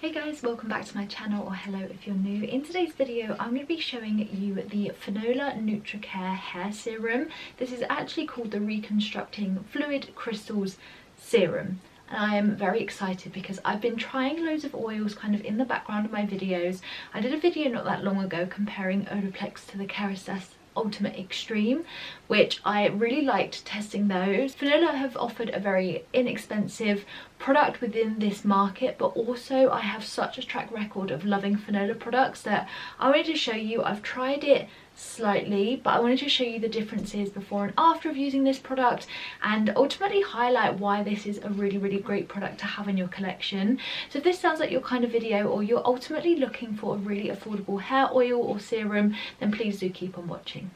Hey guys, welcome back to my channel, or hello if you're new. In today's video I'm going to be showing you the Fanola Nutri hair serum. This is actually called the Reconstructing Fluid Crystals Serum. And I am very excited because I've been trying loads of oils kind of in the background of my videos. I did a video not that long ago comparing Olaplex to the Kerastase Ultimate Extreme, which I really liked testing those. Fanola have offered a very inexpensive product within this market, but also I have such a track record of loving Fanola products that I wanted to show you. I've tried it slightly, but I wanted to show you the differences before and after of using this product, and ultimately highlight why this is a really great product to have in your collection. So if this sounds like your kind of video, or you're ultimately looking for a really affordable hair oil or serum, then please do keep on watching.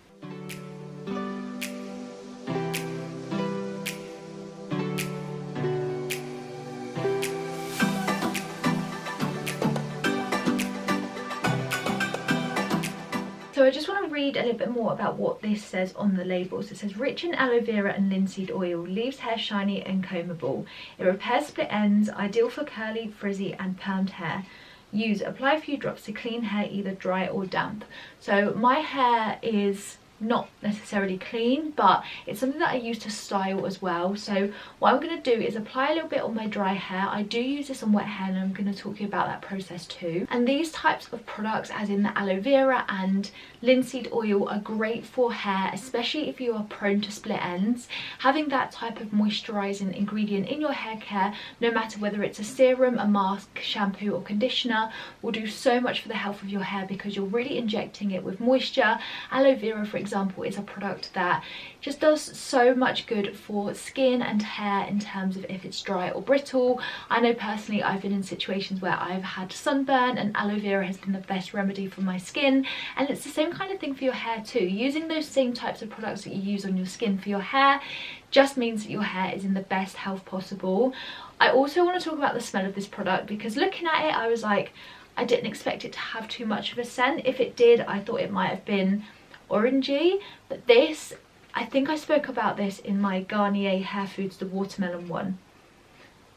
So I just want to read a little bit more about what this says on the labels. It says, rich in aloe vera and linseed oil, leaves hair shiny and combable. It repairs split ends, ideal for curly, frizzy and permed hair. Use, apply a few drops to clean hair, either dry or damp. So my hair is not necessarily clean, but it's something that I use to style as well. So what I'm going to do is apply a little bit on my dry hair. I do use this on wet hair, and I'm going to talk to you about that process too. And these types of products, as in the aloe vera and linseed oil, are great for hair, especially if you are prone to split ends. Having that type of moisturizing ingredient in your hair care, no matter whether it's a serum, a mask, shampoo or conditioner, will do so much for the health of your hair, because you're really injecting it with moisture. Aloe vera, for example, is a product that just does so much good for skin and hair in terms of if it's dry or brittle. I know personally I've been in situations where I've had sunburn, and aloe vera has been the best remedy for my skin, and it's the same kind of thing for your hair too. Using those same types of products that you use on your skin for your hair just means that your hair is in the best health possible. I also want to talk about the smell of this product, because looking at it I was like, I didn't expect it to have too much of a scent. If it did, I thought it might have been orangey, but this, I think I spoke about this in my Garnier Hair Foods, the watermelon one.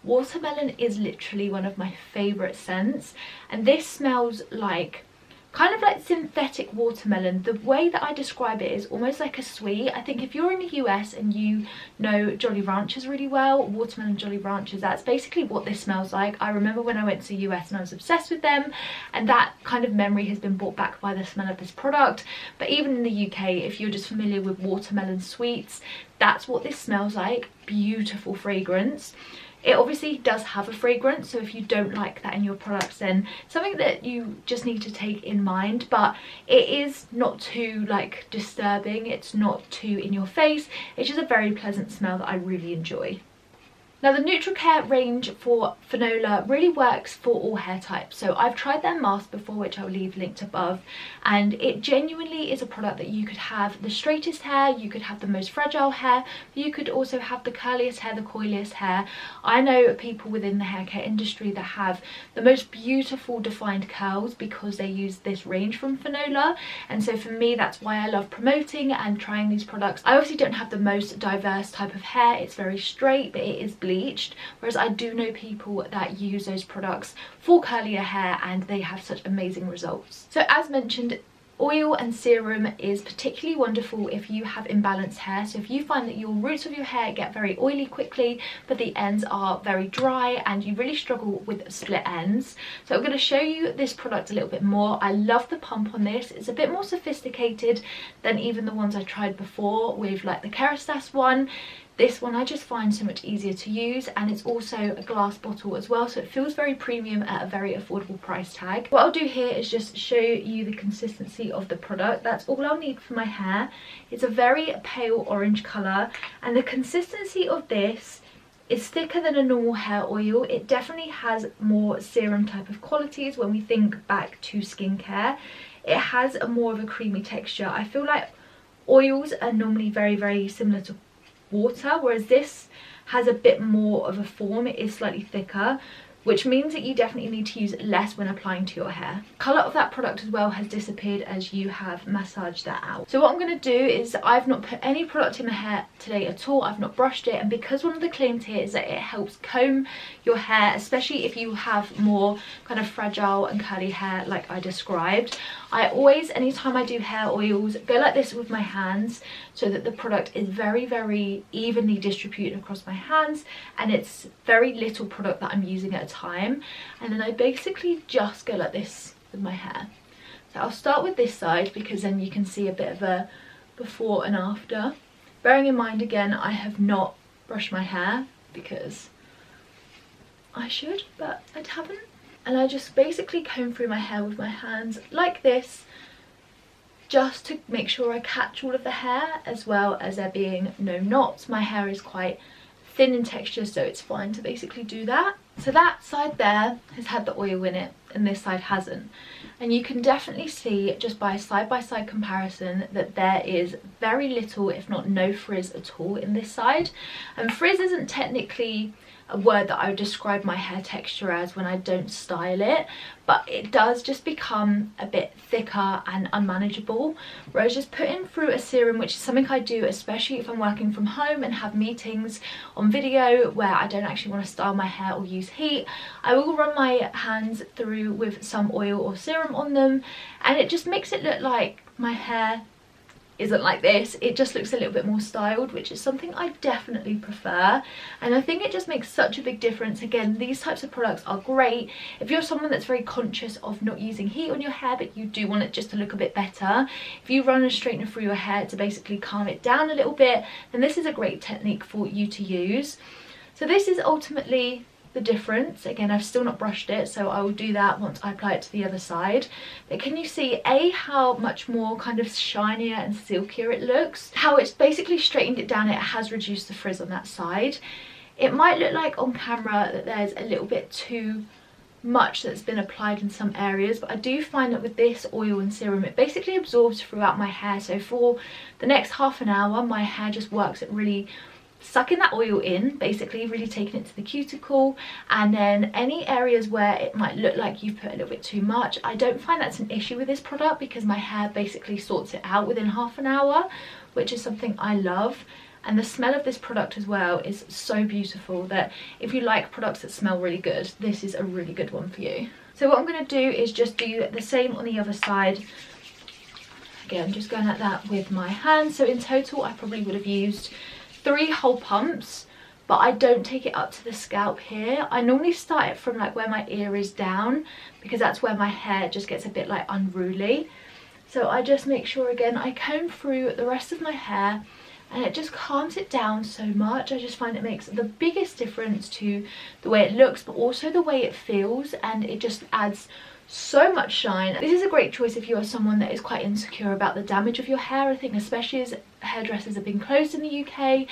Watermelon is literally one of my favourite scents, and this smells like kind of like synthetic watermelon. The way that I describe it is almost like a sweet. I think if you're in the US and you know Jolly Ranchers really well, watermelon Jolly Ranchers, that's basically what this smells like. I remember when I went to the US and I was obsessed with them, and that kind of memory has been brought back by the smell of this product. But even in the UK, if you're just familiar with watermelon sweets, that's what this smells like. Beautiful fragrance. It obviously does have a fragrance, so if you don't like that in your products, then something that you just need to take in mind. But it is not too like disturbing, it's not too in your face, it's just a very pleasant smell that I really enjoy. Now the Nutri range for Fanola really works for all hair types. So I've tried their mask before, which I'll leave linked above, and it genuinely is a product that you could have the straightest hair, you could have the most fragile hair, but you could also have the curliest hair, the coiliest hair. I know people within the hair care industry that have the most beautiful defined curls because they use this range from Fanola, and so for me that's why I love promoting and trying these products. I obviously don't have the most diverse type of hair, it's very straight, but it is bleached, whereas I do know people that use those products for curlier hair and they have such amazing results. So as mentioned, oil and serum is particularly wonderful if you have imbalanced hair. So if you find that your roots of your hair get very oily quickly, but the ends are very dry and you really struggle with split ends. So I'm going to show you this product a little bit more. I love the pump on this. It's a bit more sophisticated than even the ones I tried before with like the Kerastase one. This one I just find so much easier to use, and it's also a glass bottle as well, so it feels very premium at a very affordable price tag. What I'll do here is just show you the consistency of the product. That's all I'll need for my hair. It's a very pale orange colour, and the consistency of this is thicker than a normal hair oil. It definitely has more serum type of qualities when we think back to skincare. It has a more of a creamy texture. I feel like oils are normally very similar to water, whereas this has a bit more of a form. It is slightly thicker, which means that you definitely need to use less when applying to your hair. Colour of that product as well has disappeared as you have massaged that out. So what I'm going to do is I've not put any product in my hair today at all. I've not brushed it, and because one of the claims here is that it helps comb your hair, especially if you have more kind of fragile and curly hair like I described, I always, anytime I do hair oils, go like this with my hands so that the product is very, very evenly distributed across my hands, and it's very little product that I'm using at a time. And then I basically just go like this with my hair. So I'll start with this side because then you can see a bit of a before and after. Bearing in mind again, I have not brushed my hair because I should, but I haven't. And I just basically comb through my hair with my hands like this, just to make sure I catch all of the hair, as well as there being no knots. My hair is quite thin in texture, so it's fine to basically do that. So that side there has had the oil in it and this side hasn't, and you can definitely see just by side-by-side comparison that there is very little, if not no, frizz at all in this side. And frizz isn't technically a word that I would describe my hair texture as when I don't style it, but it does just become a bit thicker and unmanageable. Whereas just putting through a serum, which is something I do especially if I'm working from home and have meetings on video where I don't actually want to style my hair or use heat, I will run my hands through with some oil or serum on them, and it just makes it look like my hair isn't like this. It just looks a little bit more styled, which is something I definitely prefer, and I think it just makes such a big difference. Again, these types of products are great if you're someone that's very conscious of not using heat on your hair but you do want it just to look a bit better. If you run a straightener through your hair to basically calm it down a little bit, then this is a great technique for you to use. So this is ultimately the difference. Again, I've still not brushed it, so I will do that once I apply it to the other side. But can you see how much more kind of shinier and silkier it looks? How it's basically straightened it down. It has reduced the frizz on that side. It might look like on camera that there's a little bit too much that's been applied in some areas, but I do find that with this oil and serum it basically absorbs throughout my hair. So for the next half an hour my hair just works at really sucking that oil in, basically really taking it to the cuticle, and then any areas where it might look like you've put a little bit too much, I don't find that's an issue with this product because my hair basically sorts it out within half an hour, which is something I love. And the smell of this product as well is so beautiful that if you like products that smell really good, this is a really good one for you. So what I'm going to do is just do the same on the other side. Again, just going like that with my hands. So in total I probably would have used 3 whole pumps, but I don't take it up to the scalp here. I normally start it from like where my ear is down because that's where my hair just gets a bit like unruly. So I just make sure, again, I comb through the rest of my hair and it just calms it down so much. I just find it makes the biggest difference to the way it looks, but also the way it feels, and it just adds so much shine. This is a great choice if you are someone that is quite insecure about the damage of your hair. I think especially as hairdressers have been closed in the UK,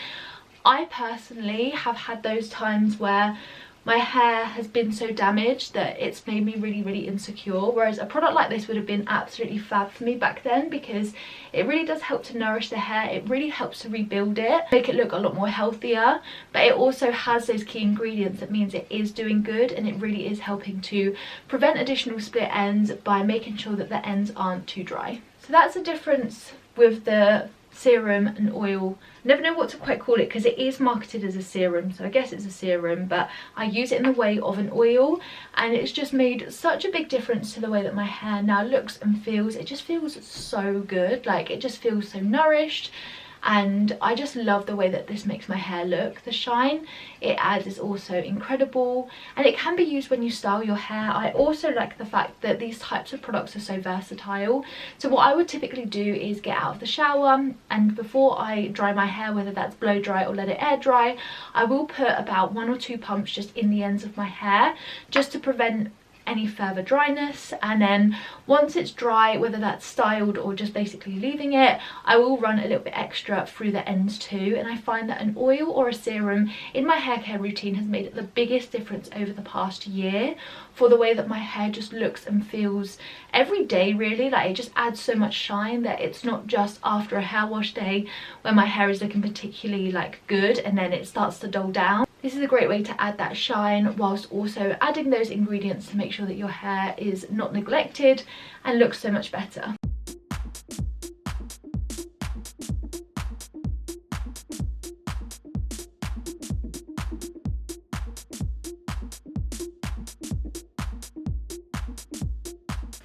I personally have had those times where my hair has been so damaged that it's made me really, really insecure, whereas a product like this would have been absolutely fab for me back then because it really does help to nourish the hair. It really helps to rebuild it, make it look a lot more healthier, but it also has those key ingredients that means it is doing good, and it really is helping to prevent additional split ends by making sure that the ends aren't too dry. So that's the difference with the serum and oil. Never know what to quite call it because it is marketed as a serum, so I guess it's a serum, but I use it in the way of an oil, and it's just made such a big difference to the way that my hair now looks and feels. It just feels so good, like it just feels so nourished, and I just love the way that this makes my hair look. The shine it adds is also incredible, and it can be used when you style your hair. I also like the fact that these types of products are so versatile. So what I would typically do is get out of the shower, and before I dry my hair, whether that's blow dry or let it air dry, I will put about 1 or 2 pumps just in the ends of my hair just to prevent any further dryness, and then once it's dry, whether that's styled or just basically leaving it, I will run a little bit extra through the ends too. And I find that an oil or a serum in my hair care routine has made the biggest difference over the past year for the way that my hair just looks and feels every day, really. Like, it just adds so much shine that it's not just after a hair wash day when my hair is looking particularly like good and then it starts to dull down. This is a great way to add that shine whilst also adding those ingredients to make sure that your hair is not neglected and looks so much better.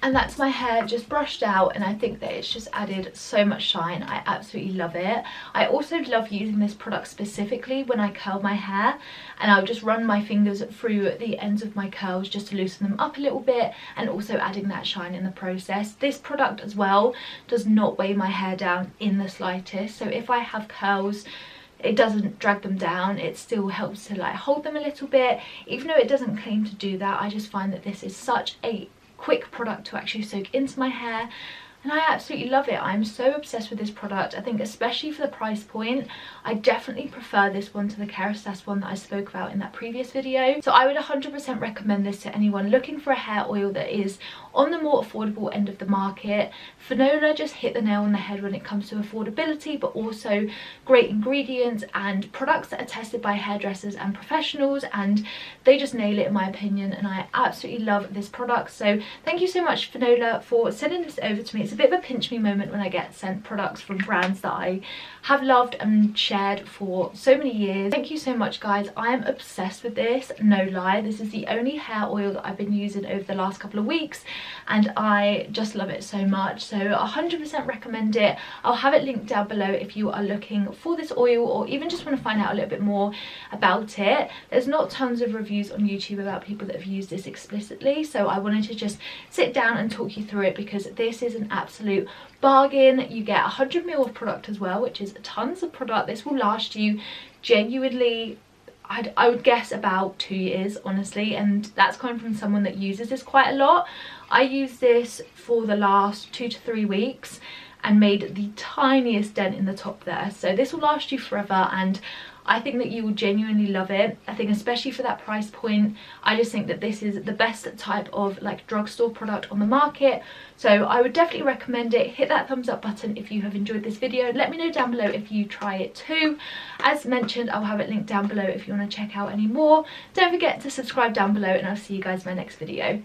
And that's my hair just brushed out, and I think that it's just added so much shine. I absolutely love it. I also love using this product specifically when I curl my hair, and I'll just run my fingers through the ends of my curls just to loosen them up a little bit, and also adding that shine in the process. This product as well does not weigh my hair down in the slightest, so if I have curls, it doesn't drag them down. It still helps to like hold them a little bit. Even though it doesn't claim to do that, I just find that this is such a quick product to actually soak into my hair, and I absolutely love it. I'm so obsessed with this product. I think especially for the price point, I definitely prefer this one to the Kerastase one that I spoke about in that previous video. So I would 100% recommend this to anyone looking for a hair oil that is on the more affordable end of the market. Fanola just hit the nail on the head when it comes to affordability, but also great ingredients and products that are tested by hairdressers and professionals, and they just nail it in my opinion, and I absolutely love this product. So thank you so much, Fanola, for sending this over to me. It's a bit of a pinch me moment when I get sent products from brands that I have loved and shared for so many years. Thank you so much, guys. I am obsessed with this, no lie. This is the only hair oil that I've been using over the last couple of weeks, and I just love it so much. So 100% recommend it. I'll have it linked down below if you are looking for this oil or even just want to find out a little bit more about it. There's not tons of reviews on YouTube about people that have used this explicitly, so I wanted to just sit down and talk you through it because this is an absolute bargain. You get 100 ml of product as well, which is tons of product. This will last you genuinely, I would guess, about 2 years, honestly, and that's coming from someone that uses this quite a lot. I use this for the last 2 to 3 weeks and made the tiniest dent in the top there, so this will last you forever, and I think that you will genuinely love it. I think especially for that price point, I just think that this is the best type of like drugstore product on the market. So I would definitely recommend it. Hit that thumbs up button if you have enjoyed this video. Let me know down below if you try it too. As mentioned, I'll have it linked down below if you want to check out any more. Don't forget to subscribe down below, and I'll see you guys in my next video.